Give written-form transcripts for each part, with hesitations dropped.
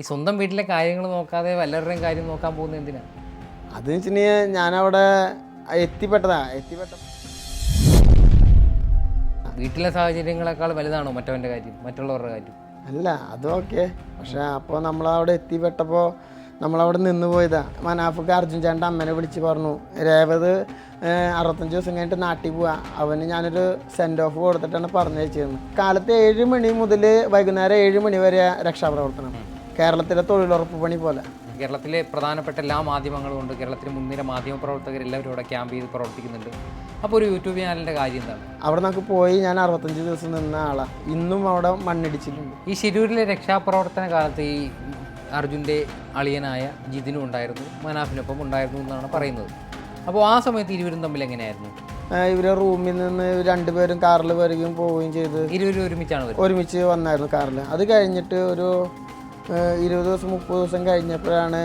ഈ സ്വന്തം വീട്ടിലെ കാര്യങ്ങൾ നോക്കാതെ വല്ലവരുടെയും കാര്യം നോക്കാൻ പോകുന്നത് എന്തിനാ? അത് വെച്ചിട്ടുണ്ടെങ്കിൽ ഞാനവിടെ എത്തിപ്പെട്ട വീട്ടിലെ സാഹചര്യങ്ങളെക്കാൾ വലുതാണോ മറ്റവൻ്റെ കാര്യം, മറ്റുള്ളവരുടെ കാര്യം? അല്ല, അതും ഓക്കെ. പക്ഷെ അപ്പോൾ നമ്മളവിടെ എത്തിപ്പെട്ടപ്പോൾ നമ്മളവിടെ നിന്ന് പോയതാ. മനാഫക്ക് അർജുൻ ചേട്ടൻ്റെ അമ്മനെ വിളിച്ച് പറഞ്ഞു, രേവത് 65 ദിവസം കഴിഞ്ഞിട്ട് നാട്ടിൽ പോവാ, അവന് ഞാനൊരു സെൻഡ് ഓഫ് കൊടുത്തിട്ടാണ് പറഞ്ഞയച്ചിരുന്നത്. കാലത്ത് 7 മണി മുതൽ വൈകുന്നേരം 7 മണി വരെ രക്ഷാപ്രവർത്തനം. കേരളത്തിലെ തൊഴിലുറപ്പ് പണി പോലെ. കേരളത്തിലെ പ്രധാനപ്പെട്ട എല്ലാ മാധ്യമങ്ങളും ഉണ്ട്, കേരളത്തിലെ മുൻനിര മാധ്യമ പ്രവർത്തകരെല്ലാവരും ഇവിടെ ക്യാമ്പ് ചെയ്ത് പ്രവർത്തിക്കുന്നുണ്ട്. അപ്പോൾ ഒരു യൂട്യൂബ് ചാനലിൻ്റെ കാര്യം എന്താണ്? അവിടെ നമുക്ക് പോയി ഞാൻ 65 ദിവസം നിന്ന ആളാണ്. ഇന്നും അവിടെ മണ്ണിടിച്ചിട്ടുണ്ട്. ഈ ശിരൂരിലെ രക്ഷാപ്രവർത്തന കാലത്ത് ഈ അർജുൻ്റെ അളിയനായ ജിതിനും ഉണ്ടായിരുന്നു, മനാഫിനൊപ്പം ഉണ്ടായിരുന്നു എന്നാണ് പറയുന്നത്. അപ്പോൾ ആ സമയത്ത് ഇരുവരും തമ്മിൽ എങ്ങനെയായിരുന്നു? ഇവരെ റൂമിൽ നിന്ന് 2 പേരും കാറിൽ വരികയും പോവുകയും ചെയ്ത് ഇരുവരും ഒരുമിച്ച് വന്നായിരുന്നു കാറിൽ. അത് കഴിഞ്ഞിട്ട് ഒരു 20 ദിവസം 30 ദിവസം കഴിഞ്ഞപ്പോഴാണ്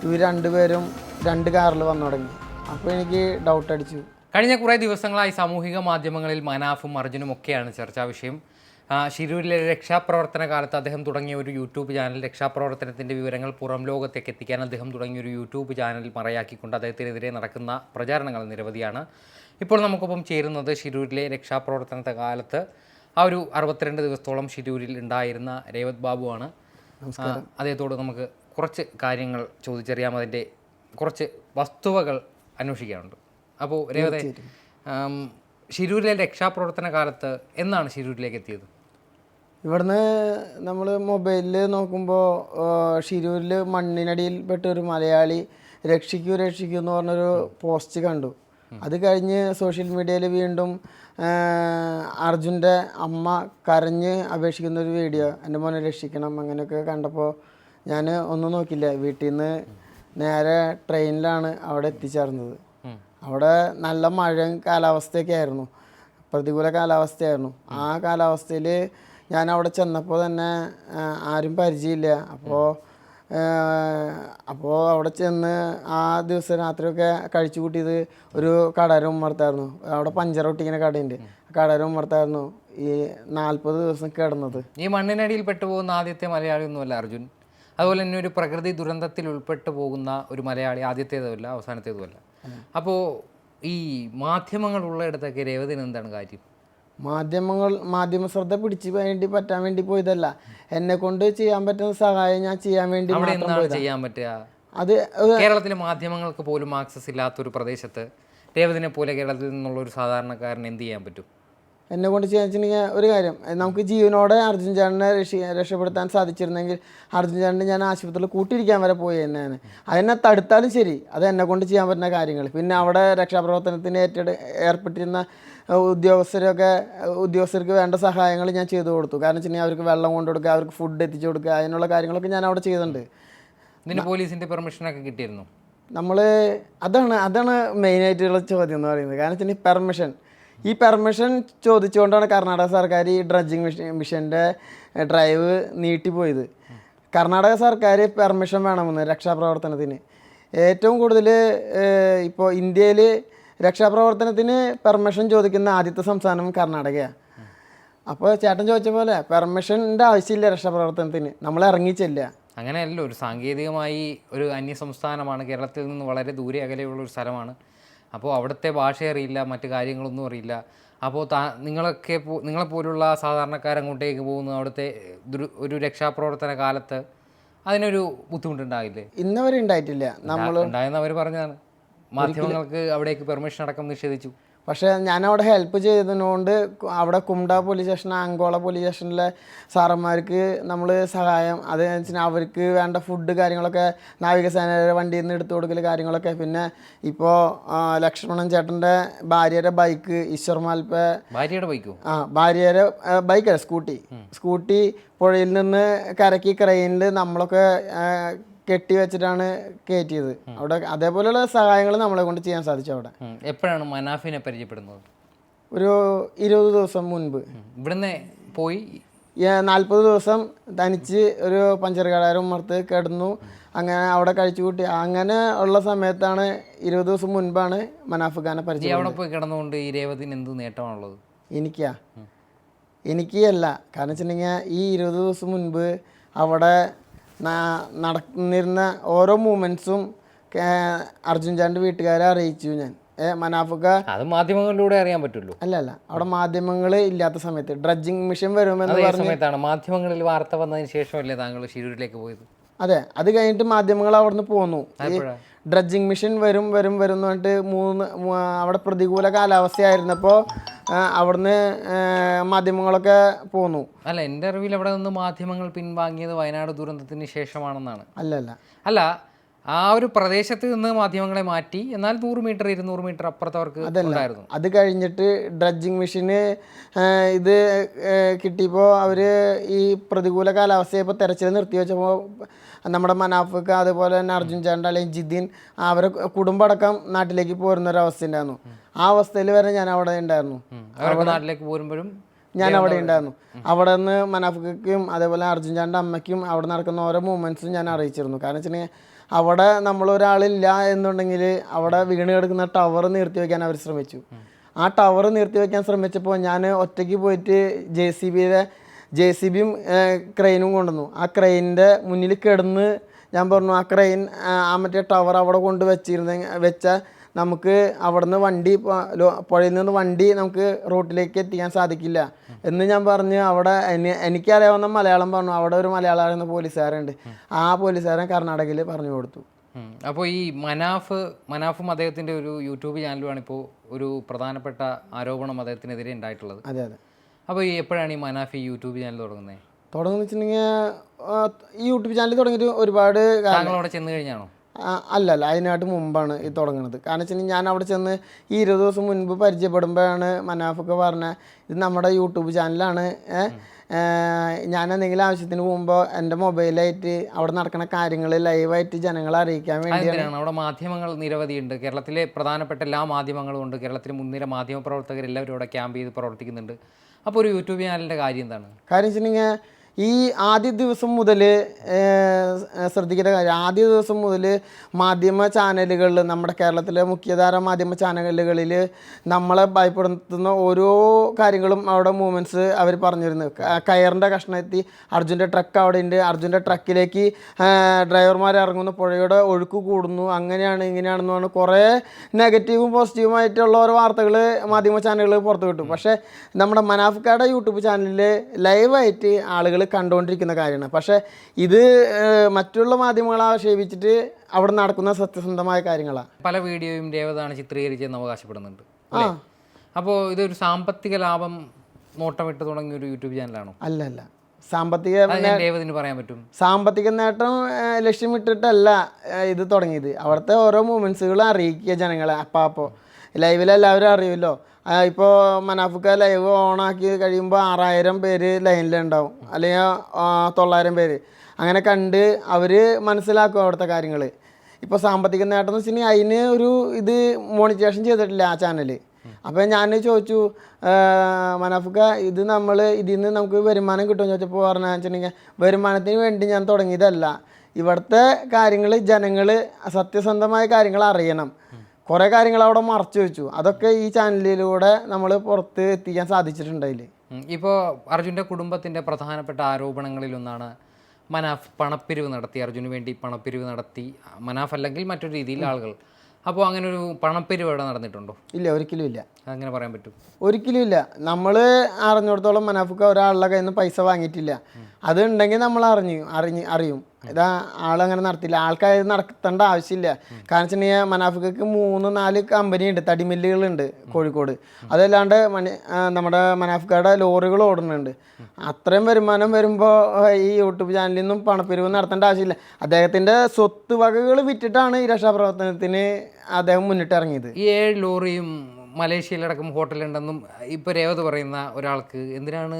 ഇവർ 2 പേരും 2 കാറിൽ വന്നു തുടങ്ങി. അപ്പോൾ എനിക്ക് ഡൗട്ട് അടിച്ചു. കഴിഞ്ഞ കുറേ ദിവസങ്ങളായി സാമൂഹിക മാധ്യമങ്ങളിൽ മനാഫും അർജുനും ഒക്കെയാണ് ചർച്ചാ വിഷയം. ശിരൂരിലെ രക്ഷാപ്രവർത്തന കാലത്ത് അദ്ദേഹം തുടങ്ങിയ ഒരു യൂട്യൂബ് ചാനൽ, രക്ഷാപ്രവർത്തനത്തിൻ്റെ വിവരങ്ങൾ പുറം ലോകത്തേക്ക് എത്തിക്കാൻ അദ്ദേഹം തുടങ്ങിയ ഒരു യൂട്യൂബ് ചാനൽ മറയാക്കിക്കൊണ്ട് അദ്ദേഹത്തിനെതിരെ നടക്കുന്ന പ്രചാരണങ്ങൾ നിരവധിയാണ്. ഇപ്പോൾ നമുക്കൊപ്പം ചേരുന്നത് ശിരൂരിലെ രക്ഷാപ്രവർത്തന കാലത്ത് ആ ഒരു 62 ദിവസത്തോളം ശിരൂരിൽ ഉണ്ടായിരുന്ന രേവത് ബാബുവാണ്. അദ്ദേഹത്തോട് നമുക്ക് കുറച്ച് കാര്യങ്ങൾ ചോദിച്ചറിയാം, അതിൻ്റെ കുറച്ച് വസ്തുതകൾ അന്വേഷിക്കാനുണ്ട്. അപ്പോൾ രേവതെ, ശിരൂരിലെ രക്ഷാപ്രവർത്തന കാലത്ത് എന്നാണ് ശിരൂരിലേക്ക് എത്തിയത്? ഇവിടുന്ന് നമ്മൾ മൊബൈലിൽ നോക്കുമ്പോൾ ശിരൂരിൽ മണ്ണിനടിയിൽ പെട്ട ഒരു മലയാളി രക്ഷിക്കൂ എന്ന് പറഞ്ഞൊരു പോസ്റ്റ് കണ്ടു. അത് കഴിഞ്ഞ് സോഷ്യൽ മീഡിയയിൽ വീണ്ടും അർജുൻ്റെ അമ്മ കരഞ്ഞ് അപേക്ഷിക്കുന്നൊരു വീഡിയോ, എൻ്റെ മോനെ രക്ഷിക്കണം അങ്ങനെയൊക്കെ കണ്ടപ്പോൾ ഞാൻ ഒന്നും നോക്കില്ല. വീട്ടിൽ നിന്ന് നേരെ ട്രെയിനിലാണ് അവിടെ എത്തിച്ചേർന്നത്. അവിടെ നല്ല മഴയും കാലാവസ്ഥയൊക്കെ ആയിരുന്നു, പ്രതികൂല കാലാവസ്ഥയായിരുന്നു. ആ കാലാവസ്ഥയിൽ ഞാൻ അവിടെ ചെന്നപ്പോൾ തന്നെ ആരും പരിചയമില്ല. അപ്പോൾ അവിടെ ചെന്ന് ആ ദിവസം രാത്രിയൊക്കെ കഴിച്ചു കൂട്ടിയത് ഒരു കടയുടെ ഉമ്മർത്തായിരുന്നു. അവിടെ പഞ്ചർ ഒട്ടിക്കുന്ന കടയുണ്ട്, കടയുടെ ഉമ്മർത്തായിരുന്നു ഈ 40 ദിവസം കിടന്നത്. ഈ മണ്ണിനടിയിൽ പെട്ടുപോകുന്ന ആദ്യത്തെ മലയാളിയൊന്നുമല്ല അർജുൻ. അതുപോലെ തന്നെ ഒരു പ്രകൃതി ദുരന്തത്തിൽ ഉൾപ്പെട്ടു പോകുന്ന ഒരു മലയാളി ആദ്യത്തേതുമല്ല അവസാനത്തേതുമല്ല. അപ്പോൾ ഈ മാധ്യമങ്ങൾ ഉള്ളയിടത്തൊക്കെ രേവതിന് എന്താണ് കാര്യം? മാധ്യമ ശ്രദ്ധ പറ്റാൻ വേണ്ടി പോയതല്ല. എന്നെ കൊണ്ട് ചെയ്യാൻ പറ്റുന്ന സഹായം ഞാൻ ചെയ്യാൻ വേണ്ടി ചെയ്യാൻ പറ്റുക. അത് കേരളത്തിലെ മാധ്യമങ്ങൾക്ക് പോലും ആക്സസ് ഇല്ലാത്തൊരു പ്രദേശത്ത് രേവതിനെ പോലെ കേരളത്തിൽ നിന്നുള്ള ഒരു സാധാരണക്കാരൻ എന്ത് ചെയ്യാൻ പറ്റും? എന്നെ കൊണ്ട് ചെയ്യാൻ വെച്ചിട്ടുണ്ടെങ്കിൽ ഒരു കാര്യം, നമുക്ക് ജീവനോടെ അർജുൻ ചേട്ടനെ രക്ഷപ്പെടുത്താൻ സാധിച്ചിരുന്നെങ്കിൽ അർജുൻ ചേട്ടനെ ഞാൻ ആശുപത്രിയിൽ കൂട്ടിയിരിക്കാൻ വരെ പോയി തന്നെയാണ്. അതെന്നെ തടുത്താലും ശരി, അത് എന്നെ കൊണ്ട് ചെയ്യാൻ പറ്റുന്ന കാര്യങ്ങൾ. പിന്നെ അവിടെ രക്ഷാപ്രവർത്തനത്തിന് ഏർപ്പെട്ടിരുന്ന ഉദ്യോഗസ്ഥർക്ക് വേണ്ട സഹായങ്ങൾ ഞാൻ ചെയ്തു കൊടുത്തു. കാരണം വെച്ചിട്ടുണ്ടെങ്കിൽ അവർക്ക് വെള്ളം കൊണ്ടു കൊടുക്കുക, അവർക്ക് ഫുഡ് എത്തിച്ചു കൊടുക്കുക, അതിനുള്ള കാര്യങ്ങളൊക്കെ ഞാൻ അവിടെ ചെയ്തിട്ടുണ്ട്. ഇതിന് പോലീസിൻ്റെ പെർമിഷനൊക്കെ കിട്ടിയിരുന്നു? അതാണ് മെയിനായിട്ടുള്ള ചോദ്യം എന്ന് പറയുന്നത്. കാരണം വെച്ചിട്ടുണ്ടെങ്കിൽ ഈ പെർമിഷൻ ചോദിച്ചുകൊണ്ടാണ് കർണാടക സർക്കാർ ഈ ഡ്രഡ്ജിങ് മിഷൻ്റെ ഡ്രൈവ് നീട്ടിപ്പോയത്. കർണാടക സർക്കാർ പെർമിഷൻ വേണമെന്ന് രക്ഷാപ്രവർത്തനത്തിന്. ഏറ്റവും കൂടുതൽ ഇപ്പോൾ ഇന്ത്യയിൽ രക്ഷാപ്രവർത്തനത്തിന് പെർമിഷൻ ചോദിക്കുന്ന ആദ്യത്തെ സംസ്ഥാനം കർണാടകയാണ്. അപ്പോൾ ചേട്ടൻ ചോദിച്ച പോലെ പെർമിഷൻ്റെ ആവശ്യമില്ല രക്ഷാപ്രവർത്തനത്തിന്, നമ്മൾ ഇറങ്ങിച്ചെല്ല. അങ്ങനെയല്ലോ, ഒരു സാങ്കേതികമായി ഒരു അന്യസംസ്ഥാനമാണ്, കേരളത്തിൽ നിന്ന് വളരെ ദൂരെ അകലെയുള്ള ഒരു സ്ഥലമാണ്. അപ്പോൾ അവിടുത്തെ ഭാഷ അറിയില്ല, മറ്റു കാര്യങ്ങളൊന്നും അറിയില്ല. അപ്പോൾ നിങ്ങളെപ്പോലുള്ള സാധാരണക്കാരങ്ങോട്ടേക്ക് പോകുന്ന അവിടുത്തെ ഒരു രക്ഷാപ്രവർത്തന കാലത്ത് അതിനൊരു ബുദ്ധിമുട്ടുണ്ടാവില്ലേ? ഇന്നവരെ ഉണ്ടായിട്ടില്ല. ഉണ്ടായെന്ന് അവർ പറഞ്ഞതാണ്. മാധ്യമങ്ങൾക്ക് അവിടേക്ക് പെർമിഷൻ അടക്കം നിഷേധിച്ചു. പക്ഷേ ഞാൻ അവിടെ ഹെൽപ്പ് ചെയ്തതിനോണ്ട് അവിടെ കുംഡ പോലീസ് സ്റ്റേഷൻ, അങ്കോള പോലീസ് സ്റ്റേഷനിലെ സാറന്മാർക്ക് നമ്മൾ സഹായം, അത് വെച്ചാൽ അവർക്ക് വേണ്ട ഫുഡ് കാര്യങ്ങളൊക്കെ നാവികസേനയുടെ വണ്ടിയിൽ നിന്ന് എടുത്തു കൊടുക്കൽ കാര്യങ്ങളൊക്കെ. പിന്നെ ഇപ്പോൾ ലക്ഷ്മണൻ ചേട്ടൻ്റെ ഭാര്യയുടെ ബൈക്ക് ഈശ്വർമാൽപ്പ, ഭാര്യയുടെ ബൈക്കല്ല സ്കൂട്ടി പുഴയിൽ നിന്ന് കരക്കി ക്രെയിനിൽ നമ്മളൊക്കെ കെട്ടി വെച്ചിട്ടാണ് കയറ്റിയത്. അവിടെ അതേപോലെയുള്ള സഹായങ്ങൾ നമ്മളെ കൊണ്ട് ചെയ്യാൻ സാധിച്ചു. അവിടെ എപ്പോഴാണ് മനാഫിനെ പരിചയപ്പെടുന്നത്? ഒരു 20 ദിവസം മുൻപ്. ഇവിടുന്ന് പോയി 40 ദിവസം തനിച്ച് ഒരു പഞ്ചർ കടയുടെ ഉമ്മർത്ത് കിടന്നു. അങ്ങനെ അവിടെ കഴിച്ചു കൂട്ടി. അങ്ങനെ ഉള്ള സമയത്താണ് 20 ദിവസം മുൻപാണ് മനാഫ് ഖാനെ പരിചയം. അവിടെ പോയി കിടന്നുകൊണ്ട് ഈ രേവതിന് എന്ത് നേട്ടമാണുള്ളത്? എനിക്ക് അല്ല. കാരണം വെച്ചിട്ടുണ്ടെങ്കിൽ ഈ 20 ദിവസം മുൻപ് അവിടെ നടന്നിരുന്ന ഓരോ മൂമെൻറ്റ്സും അർജുൻ ചാൻ്റെ വീട്ടുകാരെ അറിയിച്ചു ഞാൻ. മനാഫുക്ക അത് മാധ്യമങ്ങളിലൂടെ അറിയാൻ പറ്റുള്ളൂ. അല്ല അവിടെ മാധ്യമങ്ങൾ ഇല്ലാത്ത സമയത്ത് ഡ്രഡ്ജിങ് മിഷൻ വരുമെന്ന് പറഞ്ഞ സമയത്താണ് മാധ്യമങ്ങളിൽ വാർത്ത വന്നതിന് ശേഷമല്ലേ താങ്കൾ ശിരൂരിലേക്ക് പോയത്? അതെ, അത് കഴിഞ്ഞിട്ട് മാധ്യമങ്ങൾ അവിടെ നിന്ന് പോന്നു. ഈ ഡ്രഡ്ജിങ് മിഷൻ വരും എന്ന് പറഞ്ഞിട്ട് അവിടെ പ്രതികൂല കാലാവസ്ഥയായിരുന്നപ്പോൾ അവിടുന്ന് മാധ്യമങ്ങളൊക്കെ പോന്നു. അല്ല, എൻ്റെ അറിവിൽ അവിടെ നിന്ന് മാധ്യമങ്ങൾ പിൻവാങ്ങിയത് വയനാട് ദുരന്തത്തിന് ശേഷമാണെന്നാണ്. അല്ല ആ ഒരു പ്രദേശത്ത് നിന്ന് മാധ്യമങ്ങളെ മാറ്റി, എന്നാൽ 100 മീറ്റർ 200 മീറ്റർ അപ്പുറത്ത് അവർക്ക് ഉണ്ടായിരുന്നു. അത് കഴിഞ്ഞിട്ട് ഡ്രഡ്ജിങ് മെഷീന് ഇത് കിട്ടിയപ്പോൾ അവർ ഈ പ്രതികൂല കാലാവസ്ഥയപ്പോൾ തെരച്ചിൽ നിർത്തി വെച്ചപ്പോൾ നമ്മുടെ മനാഫ്ക്ക് അതുപോലെ തന്നെ അർജുൻ ചാണ്ട അല്ലെങ്കിൽ ജിതിൻ അവരെ കുടുംബമടക്കം നാട്ടിലേക്ക് പോരുന്ന ഒരു അവസ്ഥ ഉണ്ടായിരുന്നു. ആ അവസ്ഥയിൽ വരെ ഞാൻ അവിടെ ഉണ്ടായിരുന്നു. നാട്ടിലേക്ക് പോരുമ്പോഴും ഞാൻ അവിടെ ഉണ്ടായിരുന്നു. അവിടെ നിന്ന് മനാഫ്ക്കും അതേപോലെ അർജുൻ ചാണ്ട അമ്മയ്ക്കും അവിടെ നടക്കുന്ന ഓരോ മൂവ്മെൻറ്റ്സും ഞാൻ അറിയിച്ചിരുന്നു. കാരണം വെച്ചിട്ടുണ്ടെങ്കിൽ അവിടെ നമ്മളൊരാളില്ല എന്നുണ്ടെങ്കിൽ അവിടെ വീണ് കിടക്കുന്ന ടവർ നിർത്തി വയ്ക്കാൻ അവർ ശ്രമിച്ചു. ആ ടവർ നിർത്തി വയ്ക്കാൻ ശ്രമിച്ചപ്പോൾ ഞാൻ ഒറ്റയ്ക്ക് പോയിട്ട് JCBയും ക്രെയിനും കൊണ്ടുവന്നു. ആ ക്രെയിനിൻ്റെ മുന്നിൽ കിടന്ന് ഞാൻ പറഞ്ഞു, ആ ക്രെയിൻ ആ മറ്റേ ടവർ അവിടെ കൊണ്ട് വെച്ചാൽ നമുക്ക് അവിടെ നിന്ന് വണ്ടി പുഴയിൽ നിന്ന് വണ്ടി നമുക്ക് റോട്ടിലേക്ക് എത്തിക്കാൻ സാധിക്കില്ല എന്ന് ഞാൻ പറഞ്ഞ് അവിടെ എനിക്കറിയാവുന്ന മലയാളം പറഞ്ഞു. അവിടെ ഒരു മലയാളം അറിയുന്ന പോലീസുകാരുണ്ട്. ആ പോലീസുകാരൻ കർണാടകയിൽ പറഞ്ഞു കൊടുത്തു. അപ്പോൾ ഈ മനാഫും അദ്ദേഹത്തിൻ്റെ ഒരു യൂട്യൂബ് ചാനലുമാണ് ഇപ്പോൾ ഒരു പ്രധാനപ്പെട്ട ആരോപണം അദ്ദേഹത്തിനെതിരെ ഉണ്ടായിട്ടുള്ളത്. അതെ. അപ്പോൾ ഈ എപ്പോഴാണ് ഈ മനാഫ് ഈ യൂട്യൂബ് ചാനൽ തുടങ്ങുന്നത് വെച്ചിട്ടുണ്ടെങ്കിൽ ഈ യൂട്യൂബ് ചാനൽ തുടങ്ങിയിട്ട് ഒരുപാട് താങ്കൾ അവിടെ ചെന്ന് കഴിഞ്ഞാണോ? അല്ല, അതിനായിട്ട് മുമ്പാണ് ഇത് തുടങ്ങുന്നത്. കാരണം വെച്ചിട്ടുണ്ടെങ്കിൽ ഞാൻ അവിടെ ചെന്ന് ഈ 20 ദിവസം മുൻപ് പരിചയപ്പെടുമ്പോഴാണ് മനാഫൊക്കെ പറഞ്ഞത് ഇത് നമ്മുടെ യൂട്യൂബ് ചാനലാണ്, ഞാൻ എന്തെങ്കിലും ആവശ്യത്തിന് പോകുമ്പോൾ എൻ്റെ മൊബൈലായിട്ട് അവിടെ നടക്കുന്ന കാര്യങ്ങൾ ലൈവായിട്ട് ജനങ്ങളെ അറിയിക്കാൻ വേണ്ടിയാണ്. അവിടെ മാധ്യമങ്ങൾ നിരവധിയുണ്ട്. കേരളത്തിലെ പ്രധാനപ്പെട്ട എല്ലാ മാധ്യമങ്ങളും ഉണ്ട്. കേരളത്തിലെ മുൻനിര മാധ്യമ പ്രവർത്തകരെല്ലാവരും അവിടെ ക്യാമ്പ് ചെയ്ത് പ്രവർത്തിക്കുന്നുണ്ട്. അപ്പോൾ ഒരു യൂട്യൂബ് ചാനലിൻ്റെ കാര്യം എന്താണ്? കാര്യം വെച്ചിട്ടുണ്ടെങ്കിൽ ഈ ആദ്യ ദിവസം മുതൽ ശ്രദ്ധിക്കേണ്ട കാര്യം, ആദ്യ ദിവസം മുതൽ മാധ്യമ ചാനലുകളിൽ, നമ്മുടെ കേരളത്തിലെ മുഖ്യധാര മാധ്യമ ചാനലുകളിൽ നമ്മളെ ഭയപ്പെടുത്തുന്ന ഓരോ കാര്യങ്ങളും അവിടെ മൂവ്മെൻറ്റ്സ് അവർ പറഞ്ഞിരുന്നു. കയറിൻ്റെ കഷ്ണമെത്തി അർജുൻ്റെ ട്രക്ക് അവിടെ ഉണ്ട്, അർജുൻ്റെ ട്രക്കിലേക്ക് ഡ്രൈവർമാർ ഇറങ്ങുന്നു, പുഴയുടെ ഒഴുക്ക് കൂടുന്നു, അങ്ങനെയാണ് ഇങ്ങനെയാണെന്ന് പറഞ്ഞ് കുറേ നെഗറ്റീവും പോസിറ്റീവുമായിട്ടുള്ള ഓരോ വാർത്തകൾ മാധ്യമ ചാനലുകൾ പുറത്തു കിട്ടും. പക്ഷേ നമ്മുടെ മനാഫ്ക്കായുടെ യൂട്യൂബ് ചാനലിൽ ലൈവായിട്ട് ആളുകൾ കണ്ടുകൊണ്ടിരിക്കുന്ന കാര്യമാണ്. പക്ഷേ ഇത് മറ്റുള്ള മാധ്യമങ്ങളെ ആക്ഷേപിച്ചിട്ട് അവിടെ നടക്കുന്ന സത്യസന്ധമായ കാര്യങ്ങളാണ്. പല വീഡിയോയും രേവതാണ് ചിത്രീകരിച്ചെന്ന് അവകാശപ്പെടുന്നുണ്ട്. അപ്പോൾ ഇതൊരു സാമ്പത്തിക ലാഭം നോട്ടമിട്ട് തുടങ്ങിയ ഒരു യൂട്യൂബ് ചാനലാണോ? അല്ല, സാമ്പത്തിക പറയാൻ പറ്റും. സാമ്പത്തിക നേട്ടം ലക്ഷ്യമിട്ടിട്ടല്ല ഇത് തുടങ്ങിയത്. അവിടുത്തെ ഓരോ മൂവ്മെൻറ്റ്സുകളും അറിയിക്കുക ജനങ്ങളെ. അപ്പോൾ ലൈവിലെല്ലാവരും അറിയുമല്ലോ. ഇപ്പോൾ മനാഫ്ക്ക ലൈവ് ഓണാക്കി കഴിയുമ്പോൾ 6000 പേര് ലൈനിലുണ്ടാവും, അല്ലെങ്കിൽ 900 പേര് അങ്ങനെ കണ്ട് അവർ മനസ്സിലാക്കും അവിടുത്തെ കാര്യങ്ങൾ. ഇപ്പോൾ സാമ്പത്തിക നേട്ടം എന്ന് വെച്ചിട്ടുണ്ടെങ്കിൽ അതിന് ഒരു ഇത് മോണിറ്റൈസേഷൻ ചെയ്തിട്ടില്ല ആ ചാനൽ. അപ്പോൾ ഞാൻ ചോദിച്ചു, മനാഫ്ക്ക ഇത് ഇതിൽ നിന്ന് നമുക്ക് വരുമാനം കിട്ടുമെന്ന് ചോദിച്ചപ്പോൾ പറഞ്ഞാൽ വെച്ചിട്ടുണ്ടെങ്കിൽ വരുമാനത്തിന് വേണ്ടി ഞാൻ തുടങ്ങിയതല്ല, ഇവിടുത്തെ കാര്യങ്ങൾ ജനങ്ങൾ സത്യസന്ധമായ കാര്യങ്ങൾ അറിയണം. കുറേ കാര്യങ്ങൾ അവിടെ മറച്ചു വെച്ചു, അതൊക്കെ ഈ ചാനലിലൂടെ നമ്മൾ പുറത്ത് എത്തിക്കാൻ സാധിച്ചിട്ടുണ്ടായില്ലേ. ഇപ്പോൾ അർജുൻ്റെ കുടുംബത്തിൻ്റെ പ്രധാനപ്പെട്ട ആരോപണങ്ങളിലൊന്നാണ് മനാഫ് പണപ്പിരിവ് നടത്തി, അർജുന് വേണ്ടി പണപ്പിരിവ് നടത്തി, മനാഫ് അല്ലെങ്കിൽ മറ്റൊരു രീതിയിൽ ആളുകൾ. അപ്പോൾ അങ്ങനെ ഒരു പണപ്പിരിവ് ഇവിടെ നടന്നിട്ടുണ്ടോ? ഇല്ല, ഒരിക്കലും ഇല്ല. അങ്ങനെ പറയാൻ പറ്റും? ഒരിക്കലും ഇല്ല. നമ്മൾ അറിഞ്ഞിടത്തോളം മനാഫ്ക്ക ഒരാളുടെ കയ്യിൽ നിന്ന് പൈസ വാങ്ങിയിട്ടില്ല. അത് ഉണ്ടെങ്കിൽ നമ്മൾ അറിയും. ഇതാ ആളങ്ങനെ നടത്തില്ല, ആൾക്കാർ നടത്തേണ്ട ആവശ്യമില്ല. കാരണം വെച്ചിട്ടുണ്ടെങ്കിൽ മനാഫ്ക്കക്ക് 3-4 കമ്പനി ഉണ്ട്, തടിമില്ലുകളുണ്ട് കോഴിക്കോട്. അതല്ലാണ്ട് നമ്മുടെ മനാഫ്ക്കയുടെ ലോറികൾ ഓടുന്നുണ്ട്. അത്രയും വരുമാനം വരുമ്പോൾ ഈ യൂട്യൂബ് ചാനലിൽ നിന്നും പണപ്പിരിവ് നടത്തേണ്ട ആവശ്യമില്ല. അദ്ദേഹത്തിൻ്റെ സ്വത്ത് വകകൾ വിറ്റിട്ടാണ് ഈ രക്ഷാപ്രവർത്തനത്തിന് അദ്ദേഹം മുന്നിട്ടിറങ്ങിയത്. ഈ 7 ലോറിയും മലേഷ്യയിലടക്കം ഹോട്ടലുണ്ടെന്നും ഇപ്പോൾ രേവത് പറയുന്ന ഒരാൾക്ക് എന്തിനാണ്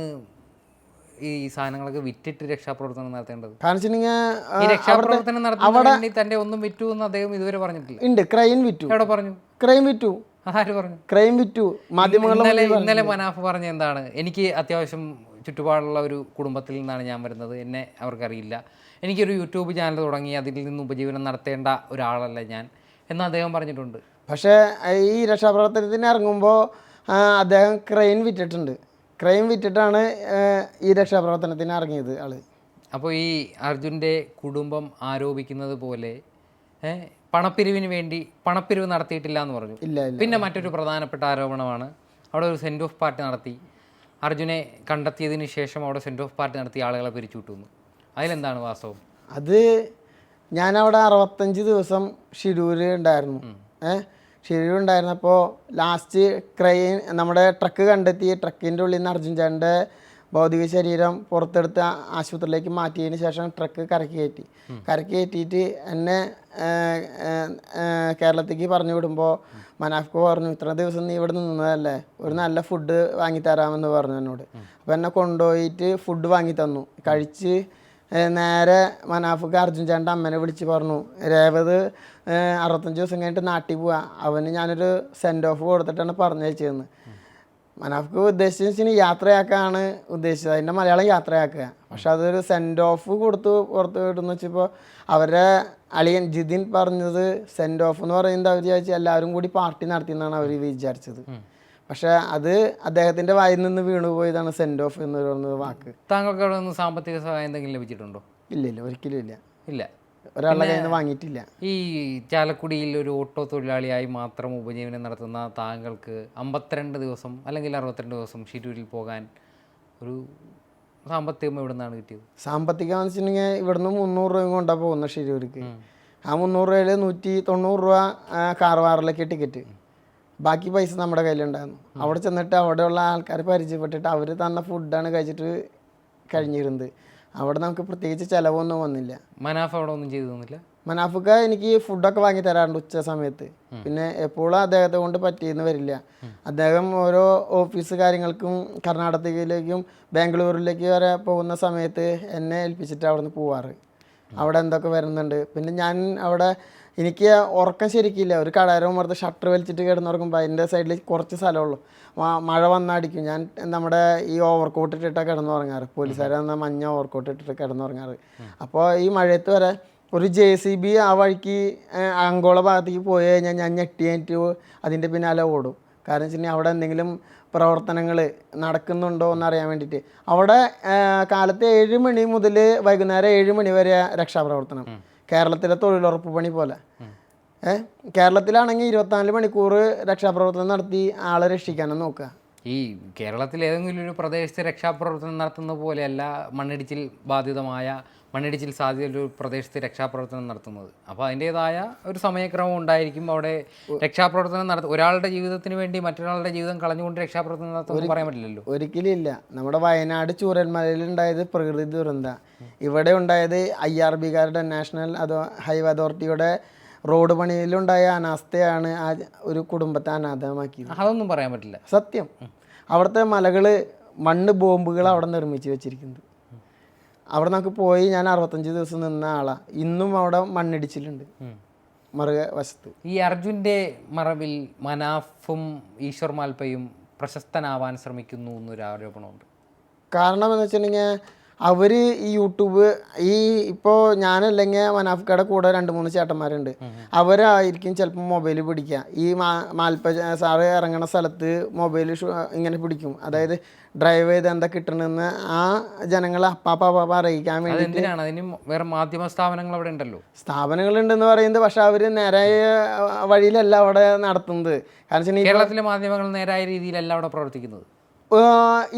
ഈ സാധനങ്ങളൊക്കെ വിറ്റിട്ട് രക്ഷാപ്രവർത്തനം നടത്തേണ്ടത്? കാരണം വെച്ചിട്ടുണ്ടെങ്കിൽ ഈ രക്ഷാപ്രവർത്തനം നടത്തുന്ന തന്റെ ഒന്നും വിറ്റു എന്ന് അദ്ദേഹം ഇതുവരെ പറഞ്ഞിട്ടില്ല. ഉണ്ട്, ക്രൈം വിറ്റു. എവിടെ പറഞ്ഞു? ക്രൈം വിറ്റു. ആര് പറഞ്ഞു? ക്രൈം വിറ്റു. ഇന്നലെ മനാഫ് പറഞ്ഞ എന്താണ്? എനിക്ക് അത്യാവശ്യം ചുറ്റുപാടുള്ള ഒരു കുടുംബത്തിൽ നിന്നാണ് ഞാൻ വരുന്നത്, എന്നെ അവർക്കറിയില്ല, എനിക്കൊരു യൂട്യൂബ് ചാനൽ തുടങ്ങി അതിൽ നിന്ന് ഉപജീവനം നടത്തേണ്ട ഒരാളല്ല ഞാൻ എന്ന് അദ്ദേഹം പറഞ്ഞിട്ടുണ്ട്. പക്ഷേ ഈ രക്ഷാപ്രവർത്തനത്തിന് ഇറങ്ങുമ്പോൾ അദ്ദേഹം ക്രൈം വിറ്റിട്ടുണ്ട്. ക്രൈം വിറ്റിട്ടാണ് ഈ രക്ഷാപ്രവർത്തനത്തിന് ഇറങ്ങിയത് ആള്. അപ്പോൾ ഈ അർജുൻ്റെ കുടുംബം ആരോപിക്കുന്നത് പോലെ പണപ്പിരിവിന് വേണ്ടി പണപ്പിരിവ് നടത്തിയിട്ടില്ല എന്ന് പറഞ്ഞു. ഇല്ല ഇല്ല. പിന്നെ മറ്റൊരു പ്രധാനപ്പെട്ട ആരോപണമാണ് അവിടെ ഒരു സെൻഡ് ഓഫ് പാർട്ടി നടത്തി, അർജുനെ കണ്ടെത്തിയതിന് ശേഷം അവിടെ സെൻഡ് ഓഫ് പാർട്ടി നടത്തി ആളുകളെ പിരിച്ചുവിട്ടുന്നു. അതിലെന്താണ് വാസ്തവം? അത് ഞാനവിടെ 65 ദിവസം ഷിരൂര് ഉണ്ടായിരുന്നു. ഷിരൂർ ഉണ്ടായിരുന്നപ്പോൾ ലാസ്റ്റ് നമ്മുടെ ട്രക്ക് കണ്ടെത്തി ട്രക്കിൻ്റെ ഉള്ളിൽ നിന്ന് അർജുൻ ചേട്ടൻ്റെ ഭൗതിക ശരീരം പുറത്തെടുത്ത് ആശുപത്രിയിലേക്ക് മാറ്റിയതിന് ശേഷം ട്രക്ക് കരക്ക് കയറ്റിയിട്ട് എന്നെ കേരളത്തേക്ക് പറഞ്ഞു വിടുമ്പോൾ മനാഫ്കോ പറഞ്ഞു, ഇത്ര ദിവസം നീ ഇവിടെ നിന്നതല്ലേ, ഒരു നല്ല ഫുഡ് വാങ്ങിത്തരാമെന്ന് പറഞ്ഞു എന്നോട്. അപ്പോൾ എന്നെ കൊണ്ടുപോയിട്ട് ഫുഡ് വാങ്ങി തന്നു. കഴിച്ച് നേരെ മനാഫ്ക്ക് അർജുൻ ചേട്ടൻ്റെ അമ്മേനെ വിളിച്ച് പറഞ്ഞു, രേവത് 65 ദിവസം കഴിഞ്ഞിട്ട് നാട്ടിൽ പോവാ, അവന് ഞാനൊരു സെൻഡ് ഓഫ് കൊടുത്തിട്ടാണ് പറഞ്ഞയച്ചതെന്ന്. മനാഫ്ക്ക് ഉദ്ദേശിച്ചു യാത്രയാക്കാണ് ഉദ്ദേശിച്ചത്, അതിൻ്റെ മലയാളം യാത്രയാക്കുക. പക്ഷെ അതൊരു സെൻഡ് ഓഫ് പുറത്ത് വിടുന്നു വെച്ചപ്പോൾ അവരുടെ അളിയൻ ജിതിൻ പറഞ്ഞത് സെൻഡ് ഓഫ് എന്ന് പറയുന്നത് അവർ വിചാരിച്ചു എല്ലാവരും കൂടി പാർട്ടി നടത്തിയെന്നാണ് അവർ വിചാരിച്ചത്. പക്ഷെ അത് അദ്ദേഹത്തിൻ്റെ വായിൽ നിന്ന് വീണുപോയതാണ് സെൻഡ് ഓഫ് എന്ന് പറയുന്ന വാക്ക്. താങ്കൾക്ക് അവിടെ നിന്ന് സാമ്പത്തിക സഹായം എന്തെങ്കിലും ലഭിച്ചിട്ടുണ്ടോ? ഇല്ല, ഒരിക്കലും ഇല്ല. ഇല്ല, ഒരാളുടെ കയ്യിൽ നിന്ന് വാങ്ങിയിട്ടില്ല. ഈ ചാലക്കുടിയിൽ ഒരു ഓട്ടോ തൊഴിലാളിയായി മാത്രം ഉപജീവനം നടത്തുന്ന താങ്കൾക്ക് 52 ദിവസം അല്ലെങ്കിൽ 62 ദിവസം ഷിരൂരിൽ പോകാൻ ഒരു സാമ്പത്തികം എവിടെ നിന്നാണ് കിട്ടിയത്? സാമ്പത്തികം എന്ന് വെച്ചിട്ടുണ്ടെങ്കിൽ ഇവിടുന്ന് 300 രൂപ കൊണ്ടാണ് പോകുന്നത് ഷിരൂർക്ക്. ആ 300 രൂപയിൽ 190 രൂപ കാർവാറിലേക്ക് ടിക്കറ്റ്, ബാക്കി പൈസ നമ്മുടെ കയ്യിലുണ്ടായിരുന്നു. അവിടെ ചെന്നിട്ട് അവിടെയുള്ള ആൾക്കാർ പരിചയപ്പെട്ടിട്ട് അവർ തന്ന ഫുഡാണ് കഴിച്ചിട്ട് കഴിഞ്ഞിരുന്നത്. അവിടെ നമുക്ക് പ്രത്യേകിച്ച് ചിലവൊന്നും വന്നില്ല. മനാഫ് അവിടെ ഒന്നും ചെയ്തു തന്നില്ല? മനാഫൊക്കെ എനിക്ക് ഫുഡൊക്കെ വാങ്ങി തരാറുണ്ട് ഉച്ച സമയത്ത്. പിന്നെ എപ്പോഴും അദ്ദേഹത്തെ കൊണ്ട് പറ്റിയെന്ന് വരില്ല. അദ്ദേഹം ഓരോ ഓഫീസ് കാര്യങ്ങൾക്കും കർണാടകയിലേക്കും ബാംഗ്ലൂരിലേക്ക് വരെ പോകുന്ന സമയത്ത് എന്നെ ഏൽപ്പിച്ചിട്ട് അവിടെ നിന്ന് പോവാറ്. അവിടെ എന്തൊക്കെ വരുന്നുണ്ട്. പിന്നെ ഞാൻ അവിടെ എനിക്ക് ഉറക്കം ശരിക്കില്ല. ഒരു കടയരം മറുത്ത് ഷട്ടർ വലിച്ചിട്ട് കിടന്നുറങ്ങുമ്പോൾ അതിൻ്റെ സൈഡിൽ കുറച്ച് സ്ഥലമുള്ളൂ. മഴ വന്നടിക്കും. ഞാൻ നമ്മുടെ ഈ ഓവർകോട്ട് ഇട്ടിട്ടാണ് കിടന്നുറങ്ങാറ്. പോലീസുകാരെ വന്നാൽ മഞ്ഞ ഓവർകോട്ട് ഇട്ടിട്ട് കിടന്നുറങ്ങാറ്. അപ്പോൾ ഈ മഴയത്ത് വരെ ഒരു JCB ആ വഴിക്ക് അങ്കോള ഭാഗത്തേക്ക് പോയി കഴിഞ്ഞാൽ ഞാൻ ഞെട്ടിയിട്ട് അതിൻ്റെ പിന്നാലെ ഓടും. കാരണം വെച്ചിട്ടുണ്ടെങ്കിൽ അവിടെ എന്തെങ്കിലും പ്രവർത്തനങ്ങൾ നടക്കുന്നുണ്ടോ എന്നറിയാൻ വേണ്ടിയിട്ട്. അവിടെ കാലത്ത് 7 മണി മുതൽ വൈകുന്നേരം 7 മണി വരെ രക്ഷാപ്രവർത്തനം. കേരളത്തിലെ തൊഴിലുറപ്പ് പണി പോലെ. കേരളത്തിലാണെങ്കിൽ 24 മണിക്കൂർ രക്ഷാപ്രവർത്തനം നടത്തി ആളെ രക്ഷിക്കാനും നോക്കുക. ഈ കേരളത്തിൽ ഏതെങ്കിലും ഒരു പ്രദേശത്ത് രക്ഷാപ്രവർത്തനം നടത്തുന്ന പോലെയല്ല മണ്ണിടിച്ചിൽ സാധ്യതയുള്ള ഒരു പ്രദേശത്ത് രക്ഷാപ്രവർത്തനം നടത്തുന്നത്. അപ്പോൾ അതിൻ്റേതായ ഒരു സമയക്രമം ഉണ്ടായിരിക്കും. അവിടെ രക്ഷാപ്രവർത്തനം ഒരാളുടെ ജീവിതത്തിന് വേണ്ടി മറ്റൊരാളുടെ ജീവിതം കളഞ്ഞുകൊണ്ട് രക്ഷാപ്രവർത്തനം നടത്തുമെന്ന് പറയാൻ പറ്റില്ലല്ലോ. ഒരിക്കലും ഇല്ല. നമ്മുടെ വയനാട് ചൂരൽമലയിൽ ഉണ്ടായത് പ്രകൃതി ദുരന്ത. ഇവിടെ ഉണ്ടായത് IRB-കാരുടെ നാഷണൽ ഹൈവേ അതോറിറ്റിയുടെ റോഡ് പണിയിലുണ്ടായ അനാസ്ഥയാണ് ആ ഒരു കുടുംബത്തെ അനാഥമാക്കിയത്. അതൊന്നും പറയാൻ പറ്റില്ല. സത്യം. അവിടുത്തെ മലകൾ മണ്ണ് ബോംബുകൾ അവിടെ നിർമ്മിച്ച് വെച്ചിരിക്കുന്നത്. അവിടെ നമുക്ക് പോയി ഞാൻ 65 ദിവസം നിന്ന ആളാണ്. ഇന്നും അവിടെ മണ്ണിടിച്ചിലുണ്ട് മറുവശത്ത്. ഈ അർജുൻ്റെ മറവിൽ മനാഫും ഈശ്വർ മാൽപ്പയും പ്രശസ്തനാവാൻ ശ്രമിക്കുന്നു എന്നൊരു ആരോപണമുണ്ട്. കാരണം എന്ന് വെച്ചിട്ടുണ്ടെങ്കിൽ അവർ ഈ യൂട്യൂബ് ഇപ്പോൾ ഞാനല്ലെങ്കിൽ മനാഫ്ക്കയുടെ കൂടെ 2-3 ചേട്ടന്മാരുണ്ട്. അവരായിരിക്കും ചിലപ്പോൾ മൊബൈൽ പിടിക്കുക. ഈ മാൽപ്പ സാറ് ഇറങ്ങുന്ന സ്ഥലത്ത് മൊബൈൽ ഇങ്ങനെ പിടിക്കും. അതായത് ഡ്രൈവ് ചെയ്ത് എന്താ കിട്ടണമെന്ന് ആ ജനങ്ങളെ അപ്പാപ്പ അറിയിക്കാൻ വേണ്ടി. അതിന് വേറെ മാധ്യമ സ്ഥാപനങ്ങൾ അവിടെ ഉണ്ടല്ലോ. സ്ഥാപനങ്ങളുണ്ടെന്ന് പറയുന്നത്, പക്ഷെ അവർ നേരായ വഴിയിലല്ല അവിടെ നടത്തുന്നത്. കാരണം കേരളത്തിലെ മാധ്യമങ്ങൾ നേരായ രീതിയിലല്ല അവിടെ പ്രവർത്തിക്കുന്നത്.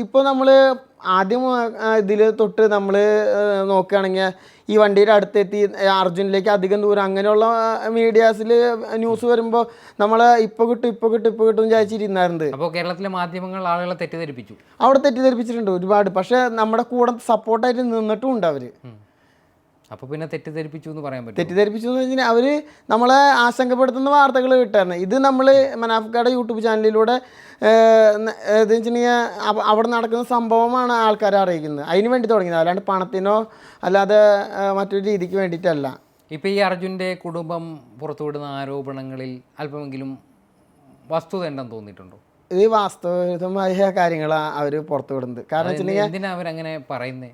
ഇപ്പോൾ നമ്മൾ ആദ്യം ഇതിൽ തൊട്ട് നമ്മൾ നോക്കുകയാണെങ്കിൽ ഈ വണ്ടിയുടെ അടുത്തെത്തി അർജുനിലേക്ക് അധികം ദൂരം അങ്ങനെയുള്ള മീഡിയാസിൽ ന്യൂസ് വരുമ്പോൾ നമ്മൾ ഇപ്പോൾ കിട്ടും വിചാരിച്ചിരുന്നായിരുന്നു. അപ്പോൾ കേരളത്തിലെ മാധ്യമങ്ങൾ ആളുകളെ തെറ്റിദ്ധരിപ്പിച്ചു. അവിടെ തെറ്റിദ്ധരിപ്പിച്ചിട്ടുണ്ട് ഒരുപാട്. പക്ഷേ നമ്മുടെ കൂടെ സപ്പോർട്ടായിട്ട് നിന്നിട്ടും ഉണ്ട് അവർ. അപ്പോൾ പിന്നെ തെറ്റിദ്ധരിപ്പിച്ചു എന്ന് പറയാൻ പറ്റും. തെറ്റിദ്ധരിപ്പിച്ചു എന്ന് വെച്ചാൽ അവർ നമ്മളെ ആശങ്കപ്പെടുത്തുന്ന വാർത്തകൾ കിട്ടായിരുന്നു. ഇത് നമ്മൾ മനാഫ്ക്കയുടെ യൂട്യൂബ് ചാനലിലൂടെ എന്ന് വെച്ചിട്ടുണ്ടെങ്കിൽ അവിടെ നടക്കുന്ന സംഭവമാണ് ആൾക്കാരെ അറിയിക്കുന്നത്. അതിന് വേണ്ടി തുടങ്ങിയത്, അല്ലാണ്ട് പണത്തിനോ അല്ലാതെ മറ്റൊരു രീതിക്ക് വേണ്ടിയിട്ടല്ല. ഇപ്പോൾ ഈ അർജുൻ്റെ കുടുംബം പുറത്തുവിടുന്ന ആരോപണങ്ങളിൽ അല്പമെങ്കിലും വസ്തുത ഉണ്ടെന്ന് തോന്നിയിട്ടുണ്ടോ? ഇത് വാസ്തവമായ കാര്യങ്ങളാണ് അവർ പുറത്തുവിടുന്നത്. കാരണം വെച്ചിട്ടുണ്ടെങ്കിൽ എന്തിനാണ് അവരങ്ങനെ പറയുന്നത്?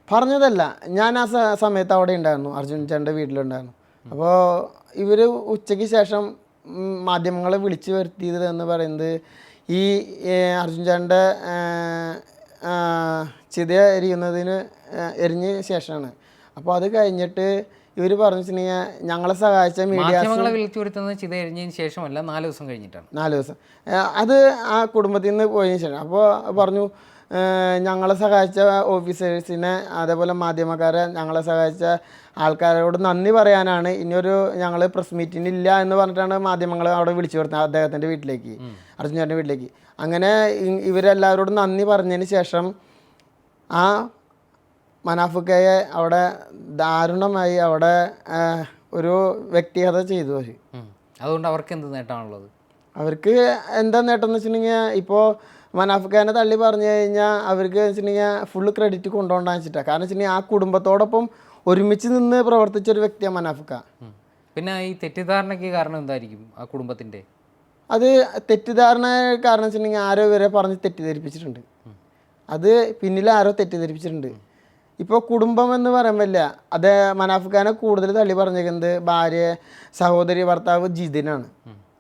പറഞ്ഞതല്ല, ഞാൻ ആ സമയത്ത് അവിടെ ഉണ്ടായിരുന്നു, അർജുൻ ചേട്ടൻ്റെ വീട്ടിലുണ്ടായിരുന്നു. അപ്പോൾ ഇവർ ഉച്ചയ്ക്ക് ശേഷം മാധ്യമങ്ങളെ വിളിച്ചു വരുത്തിയത് എന്ന് പറയുന്നത് ഈ അർജുൻ ചേട്ടൻ്റെ ചിത എരിയുന്നതിന് എരിഞ്ഞ ശേഷമാണ്. അപ്പോൾ അത് കഴിഞ്ഞിട്ട് ഇവർ പറഞ്ഞു വെച്ചിട്ടുണ്ടെങ്കിൽ ഞങ്ങളെ സഹായിച്ച മാധ്യമങ്ങളെ വിളിച്ചു വരുത്തുന്നത് ചിത എരിഞ്ഞതിന് ശേഷമല്ല, 4 ദിവസം കഴിഞ്ഞിട്ടാണ്. 4 ദിവസം അത് ആ കുടുംബത്തിൽ നിന്ന് പോയതിന് ശേഷം. അപ്പോൾ പറഞ്ഞു ഞങ്ങളെ സഹായിച്ച ഓഫീസേഴ്സിനെ, അതേപോലെ മാധ്യമക്കാരെ, ഞങ്ങളെ സഹായിച്ച ആൾക്കാരോട് നന്ദി പറയാനാണ്, ഇനിയൊരു ഞങ്ങൾ പ്രസ് മീറ്റിംഗ് ഇല്ല എന്ന് പറഞ്ഞിട്ടാണ് മാധ്യമങ്ങൾ അവിടെ വിളിച്ചു വരുന്നത് അദ്ദേഹത്തിൻ്റെ വീട്ടിലേക്ക്, അർജുൻ വീട്ടിലേക്ക്. അങ്ങനെ ഇവരെല്ലാവരോടും നന്ദി പറഞ്ഞതിന് ശേഷം ആ മനാഫുക്കയെ അവിടെ ദാരുണമായി അവിടെ ഒരു വ്യക്തിഗത ചെയ്തു. അതുകൊണ്ട് അവർക്ക് എന്ത് നേട്ടമാണുള്ളത്? അവർക്ക് എന്താ നേട്ടം എന്ന് വെച്ചിട്ടുണ്ടെങ്കിൽ, ഇപ്പോൾ മനാഫുക്കാനെ തള്ളി പറഞ്ഞു കഴിഞ്ഞാൽ അവർക്ക് വെച്ചിട്ടുണ്ടെങ്കിൽ ഫുള്ള് ക്രെഡിറ്റ് കൊണ്ടുപോകണ്ടെന്ന് വെച്ചിട്ടാണ്. കാരണം വെച്ചിട്ടുണ്ടെങ്കിൽ ആ കുടുംബത്തോടൊപ്പം ഒരുമിച്ച് നിന്ന് പ്രവർത്തിച്ചൊരു വ്യക്തിയാണ് മനാഫുക്ക. പിന്നെ ഈ തെറ്റിദ്ധാരണയ്ക്ക് കാരണം എന്തായിരിക്കും ആ കുടുംബത്തിൻ്റെ? അത് തെറ്റിദ്ധാരണ കാരണം വെച്ചിട്ടുണ്ടെങ്കിൽ ആരോ ഇവരെ പറഞ്ഞ് തെറ്റിദ്ധരിപ്പിച്ചിട്ടുണ്ട്. അത് പിന്നിൽ ആരോ തെറ്റിദ്ധരിപ്പിച്ചിട്ടുണ്ട്. ഇപ്പോൾ കുടുംബം എന്ന് പറയുമ്പോഴില്ല, അത് മനാഫുക്കാനെ കൂടുതൽ തള്ളി പറഞ്ഞേക്കുന്നത് ഭാര്യ, സഹോദരി, ഭർത്താവ് ജിതിനാണ്.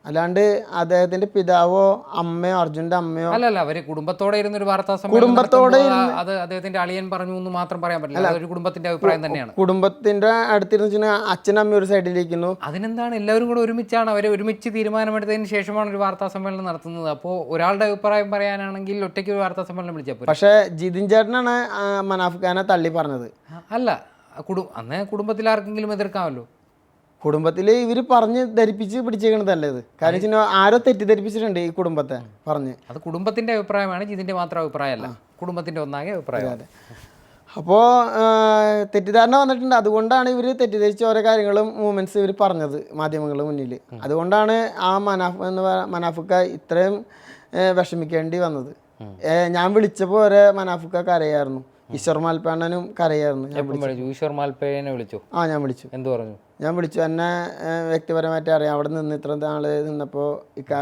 അല്ലാണ്ട് അദ്ദേഹത്തിന്റെ പിതാവോ അമ്മയോ അർജുന്റെ അമ്മയോ അല്ലല്ല. അവര് കുടുംബത്തോടെ ഇരുന്നൊരു വാർത്താ സമ്മേളനം, അത് അദ്ദേഹത്തിന്റെ അളിയൻ പറഞ്ഞു എന്ന് മാത്രം പറയാൻ പറ്റില്ല. അതൊരു കുടുംബത്തിന്റെ അഭിപ്രായം തന്നെയാണ്. കുടുംബത്തിന്റെ അടുത്തിരുന്ന് അച്ഛനും അമ്മയും ഒരു സൈഡിലിരിക്കുന്നു. അതിനെന്താണ്, എല്ലാവരും കൂടെ ഒരുമിച്ചാണ്, അവർ ഒരുമിച്ച് തീരുമാനമെടുത്തതിന് ശേഷമാണ് ഒരു വാർത്താ സമ്മേളനം നടത്തുന്നത്. അപ്പോൾ ഒരാളുടെ അഭിപ്രായം പറയാനാണെങ്കിൽ ഒറ്റയ്ക്ക് ഒരു വാർത്താ സമ്മേളനം വിളിച്ചപ്പോൾ. പക്ഷേ ജിതിൻ ചേട്ടനാണ് മനാഫ്ഖാനെ തള്ളി പറഞ്ഞത്. അല്ല, അന്നേ കുടുംബത്തിൽ ആർക്കെങ്കിലും എതിർക്കാമല്ലോ. കുടുംബത്തിൽ ഇവർ പറഞ്ഞ് ധരിപ്പിച്ച് പിടിച്ചേക്കണതല്ലേ ഇത്. കാരണം വെച്ചാൽ ആരോ തെറ്റിദ്ധരിപ്പിച്ചിട്ടുണ്ട് ഈ കുടുംബത്തെ പറഞ്ഞ്. അത് കുടുംബത്തിന്റെ അഭിപ്രായമാണ്, ഇതിന്റെ മാത്രം അഭിപ്രായമല്ല, കുടുംബത്തിന്റെ ഒന്നാകെ അഭിപ്രായം. അതെ. അപ്പോൾ തെറ്റിദ്ധാരണ വന്നിട്ടുണ്ട്. അതുകൊണ്ടാണ് ഇവർ തെറ്റിദ്ധരിച്ച ഓരോ കാര്യങ്ങളും മൂമെന്റ്സ് ഇവർ പറഞ്ഞത് മാധ്യമങ്ങളുടെ മുന്നിൽ. അതുകൊണ്ടാണ് ആ മനാഫുക്ക ഇത്രയും വിഷമിക്കേണ്ടി വന്നത്. ഞാൻ വിളിച്ചപ്പോൾ വരെ മനാഫുക്ക കരയായിരുന്നു. ഈശ്വർ മാൽപ്പേണ്ണനും കരയായിരുന്നു. ഈശ്വർ മാൽപ്പേനെ വിളിച്ചു? ഞാൻ വിളിച്ചു. എന്ത് പറഞ്ഞു? ഞാൻ വിളിച്ചു. എന്നെ വ്യക്തിപരമായിട്ട് അറിയാം, അവിടെ നിന്ന് ഇത്ര നാൾ നിന്നപ്പോൾ ഇക്ക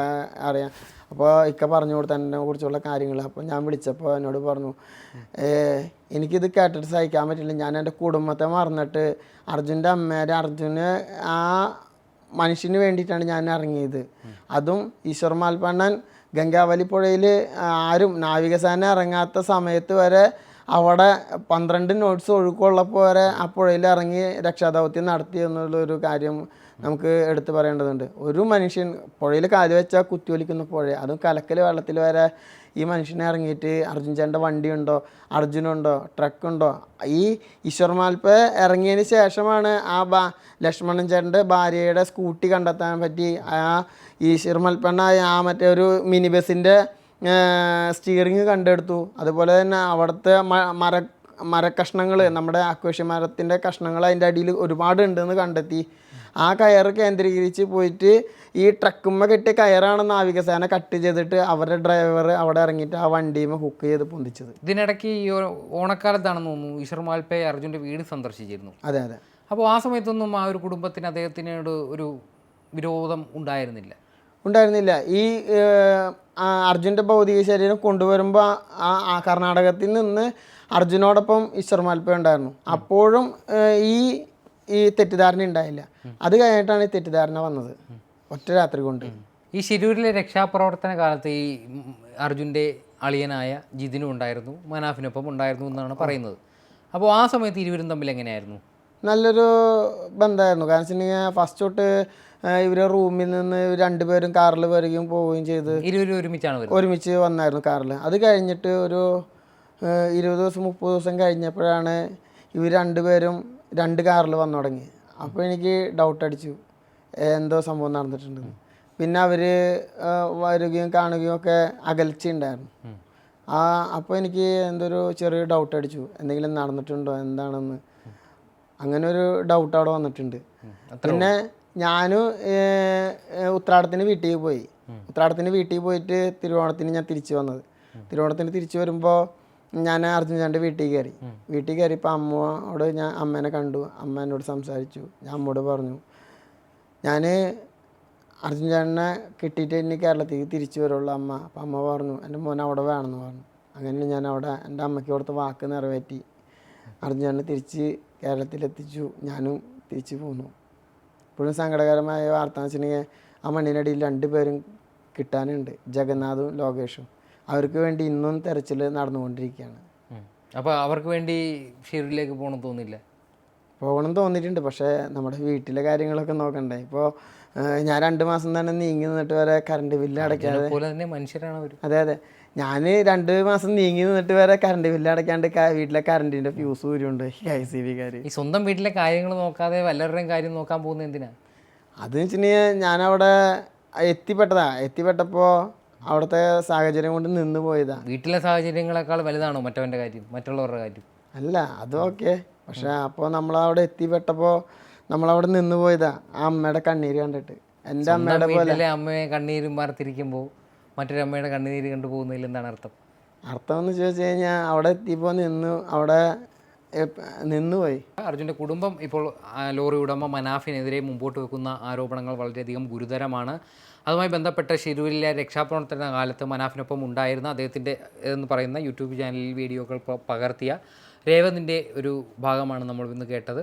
അറിയാം. അപ്പോൾ ഇക്ക പറഞ്ഞു കൊടുത്ത എന്നെ കുറിച്ചുള്ള കാര്യങ്ങൾ. അപ്പോൾ ഞാൻ വിളിച്ചപ്പോൾ എന്നോട് പറഞ്ഞു, എനിക്കിത് കേട്ടിട്ട് സഹിക്കാൻ പറ്റില്ല. ഞാൻ എൻ്റെ കുടുംബത്തെ മറന്നിട്ട് അർജുൻ്റെ അമ്മേരെ, അർജുന് ആ മനുഷ്യന് വേണ്ടിയിട്ടാണ് ഞാൻ ഇറങ്ങിയത്. അതും ഈശ്വർ മാൽപ്പണ്ണൻ ഗംഗാവലി പുഴയിൽ ആരും നാവികസേന ഇറങ്ങാത്ത സമയത്ത് വരെ അവിടെ 12 നോട്ട്സ് ഒഴുക്കുള്ളപ്പോൾ വരെ ആ പുഴയിൽ ഇറങ്ങി രക്ഷാദൗത്യം നടത്തി എന്നുള്ളൊരു കാര്യം നമുക്ക് എടുത്തു പറയേണ്ടതുണ്ട്. ഒരു മനുഷ്യൻ പുഴയിൽ കാല് വെച്ചാൽ കുത്തിയൊലിക്കുന്ന പുഴ, അതും കലക്കൽ വെള്ളത്തിൽ വരെ ഈ മനുഷ്യനെ ഇറങ്ങിയിട്ട് അർജുൻ ചേട്ടൻ്റെ വണ്ടിയുണ്ടോ, അർജുനുണ്ടോ, ട്രക്കുണ്ടോ? ഈ ഈശ്വർ മാൽപ്പ ഇറങ്ങിയതിന് ശേഷമാണ് ആ ലക്ഷ്മണൻ ചേട്ടൻ്റെ ഭാര്യയുടെ സ്കൂട്ടി കണ്ടെത്താൻ പറ്റി. ആ ഈശ്വർ മാൽപ്പണ്ണ ആ മറ്റേ ഒരു മിനി ബസ്സിൻ്റെ സ്റ്റിയറിങ് കണ്ടെടുത്തു. അതുപോലെ തന്നെ അവിടുത്തെ മരക്കഷ്ണങ്ങൾ, നമ്മുടെ അക്വേഷ്യ മരത്തിൻ്റെ കഷ്ണങ്ങൾ അതിൻ്റെ അടിയിൽ ഒരുപാട് ഉണ്ടെന്ന് കണ്ടെത്തി. ആ കയറ് കേന്ദ്രീകരിച്ച് പോയിട്ട് ഈ ട്രക്കുമ്മ കെട്ടിയ കയറാണ് നാവികസേന കട്ട് ചെയ്തിട്ട് അവരുടെ ഡ്രൈവർ അവിടെ ഇറങ്ങിയിട്ട് ആ വണ്ടിയുമ ഹുക്ക് ചെയ്ത് പൊന്തിച്ചത്. ഇതിനിടയ്ക്ക് ഈ ഓണക്കാലത്താണെന്ന് തോന്നുന്നു ഈശ്വർ മാൽപ്പെ അർജുൻ്റെ വീട് സന്ദർശിച്ചിരുന്നു. അതെ അതെ. അപ്പോൾ ആ സമയത്തൊന്നും ആ ഒരു കുടുംബത്തിന് അദ്ദേഹത്തിനോട് ഒരു വിരോധം ഉണ്ടായിരുന്നില്ല? ഈ അർജുൻ്റെ ഭൗതിക ശരീരം കൊണ്ടുവരുമ്പോൾ ആ കർണാടകത്തിൽ നിന്ന് അർജുനോടൊപ്പം ഈശ്വർ മാൽപ്പ ഉണ്ടായിരുന്നു. അപ്പോഴും ഈ തെറ്റിദ്ധാരണ ഉണ്ടായില്ല. അത് കഴിഞ്ഞിട്ടാണ് ഈ തെറ്റിദ്ധാരണ വന്നത്, ഒറ്റ രാത്രി കൊണ്ട്. ഈ ശിരൂരിലെ രക്ഷാപ്രവർത്തന കാലത്ത് ഈ അർജുൻ്റെ അളിയനായ ജിതിനും ഉണ്ടായിരുന്നു, മനാഫിനൊപ്പം ഉണ്ടായിരുന്നു എന്നാണ് പറയുന്നത്. അപ്പോൾ ആ സമയത്ത് ഇരുവരും തമ്മിൽ എങ്ങനെയായിരുന്നു? നല്ലൊരു ബന്ധമായിരുന്നു. കാരണം വെച്ചിട്ടുണ്ടെങ്കിൽ ഫസ്റ്റ് തൊട്ട് ഇവർ റൂമിൽ നിന്ന് 2 പേരും കാറിൽ വരികയും പോവുകയും ചെയ്ത് ഇരുവരും ഒരുമിച്ച് വന്നായിരുന്നു കാറിൽ. അത് കഴിഞ്ഞിട്ട് ഒരു 20 ദിവസം 30 ദിവസം കഴിഞ്ഞപ്പോഴാണ് ഇവർ 2 പേരും 2 കാറിൽ വന്നു തുടങ്ങി. അപ്പോൾ എനിക്ക് ഡൗട്ട് അടിച്ചു, എന്തോ സംഭവം നടന്നിട്ടുണ്ടെന്ന്. പിന്നെ അവർ വരികയും കാണുകയും ഒക്കെ അകൽച്ച ഉണ്ടായിരുന്നു. അപ്പോൾ എനിക്ക് എന്തൊരു ചെറിയ ഡൗട്ട് അടിച്ചു, എന്തെങ്കിലും നടന്നിട്ടുണ്ടോ എന്താണെന്ന്. അങ്ങനെ ഒരു ഡൗട്ട് അവിടെ വന്നിട്ടുണ്ട്. പിന്നെ ഞാനും ഉത്രാടത്തിന് വീട്ടിൽ പോയി. ഉത്രാടത്തിന് വീട്ടിൽ പോയിട്ട് തിരുവോണത്തിന് ഞാൻ തിരിച്ചു വന്നത്. തിരുവോണത്തിന് തിരിച്ചു വരുമ്പോൾ ഞാൻ അർജുൻ ചേട്ടൻ്റെ വീട്ടിൽ കയറിയപ്പോൾ അമ്മയോട് ഞാൻ അമ്മേനെ കണ്ടു. അമ്മ എന്നോട് സംസാരിച്ചു. ഞാൻ അമ്മയോട് പറഞ്ഞു, ഞാൻ അർജുൻ ചേട്ടനെ കിട്ടിയിട്ട് ഇനി കേരളത്തിലേക്ക് തിരിച്ചു വരുള്ളൂ അമ്മ. അപ്പം അമ്മ പറഞ്ഞു, എൻ്റെ മോൻ അവിടെ വേണമെന്ന് പറഞ്ഞു. അങ്ങനെ ഞാൻ അവിടെ എൻ്റെ അമ്മയ്ക്ക് കൊടുത്ത വാക്ക് നിറവേറ്റി അർജുൻ ചേട്ടനെ തിരിച്ച് കേരളത്തിലെത്തിച്ചു. ഞാനും തിരിച്ചു പോന്നു. ഇപ്പോഴും സങ്കടകരമായ വാർത്ത എന്ന് വെച്ചിട്ടുണ്ടെങ്കിൽ ആ മണ്ണിനടിയിൽ 2 പേരും കിട്ടാനുണ്ട്, ജഗന്നാഥും ലോകേഷും. അവർക്ക് വേണ്ടി ഇന്നും തെരച്ചിൽ നടന്നുകൊണ്ടിരിക്കുകയാണ്. അപ്പോൾ അവർക്ക് വേണ്ടി ഷിരൂരിലേക്ക് പോകണമെന്ന് തോന്നില്ല? പോകണം തോന്നിയിട്ടുണ്ട്, പക്ഷേ നമ്മുടെ വീട്ടിലെ കാര്യങ്ങളൊക്കെ നോക്കണ്ടേ. ഇപ്പോൾ ഞാൻ 2 മാസം തന്നെ നീങ്ങി നിന്നിട്ട് വരെ കറണ്ട് ബില്ല് അടയ്ക്കാതെ. അതുപോലെ തന്നെ മനുഷ്യരാണ് അവർ. അതെ, ഞാൻ 2 മാസം നീങ്ങി നിന്നിട്ട് വരെ കറണ്ട് ബില്ല് അടയ്ക്കാണ്ട് വീട്ടിലെ കറണ്ടിൻ്റെ ഫ്യൂസ് ഊരുണ്ട് ICBക്കാർ. ഈ സ്വന്തം വീട്ടിലെ കാര്യങ്ങൾ നോക്കാതെ വല്ലവരുടെയും കാര്യം നോക്കാൻ പോകുന്നത് എന്തിനാ? അതെന്ന് വെച്ചിട്ടുണ്ടെങ്കിൽ ഞാനവിടെ എത്തിപ്പെട്ടപ്പോൾ അവിടുത്തെ സാഹചര്യം കൊണ്ട് നിന്ന് പോയതാ. വീട്ടിലെ സാഹചര്യങ്ങളെക്കാൾ വലുതാണോ മറ്റവൻ്റെ കാര്യം, മറ്റുള്ളവരുടെ കാര്യം? അല്ല, അതും ഓക്കെ. പക്ഷെ അപ്പോൾ നമ്മളവിടെ എത്തിപ്പെട്ടപ്പോൾ നമ്മളവിടെ നിന്ന് പോയതാ ആ അമ്മയുടെ കണ്ണീര് കണ്ടിട്ട്. എൻ്റെ അമ്മയുടെ പോലെ വീട്ടിലെ അമ്മയെ കണ്ണീരും വാർത്തിരിക്കുമ്പോൾ മറ്റൊരു അമ്മയുടെ കണ്ണീര് കണ്ടു പോകുന്നതിൽ എന്താണ് അർത്ഥം? അർത്ഥം എന്ന് ചോദിച്ചു കഴിഞ്ഞാൽ അവിടെ എത്തിയപ്പോൾ അവിടെ നിന്നുപോയി. അർജുൻ്റെ കുടുംബം ഇപ്പോൾ ലോറി ഉടമ മനാഫിനെതിരെ മുമ്പോട്ട് വെക്കുന്ന ആരോപണങ്ങൾ വളരെയധികം ഗുരുതരമാണ്. അതുമായി ബന്ധപ്പെട്ട ഷിരൂരിലെ രക്ഷാപ്രവർത്തന കാലത്ത് മനാഫിനൊപ്പം ഉണ്ടായിരുന്ന അദ്ദേഹത്തിൻ്റെ എന്ന് പറയുന്ന യൂട്യൂബ് ചാനലിൽ വീഡിയോകൾ പകർത്തിയ രേവതിൻ്റെ ഒരു ഭാഗമാണ് നമ്മൾ ഇന്ന് കേട്ടത്.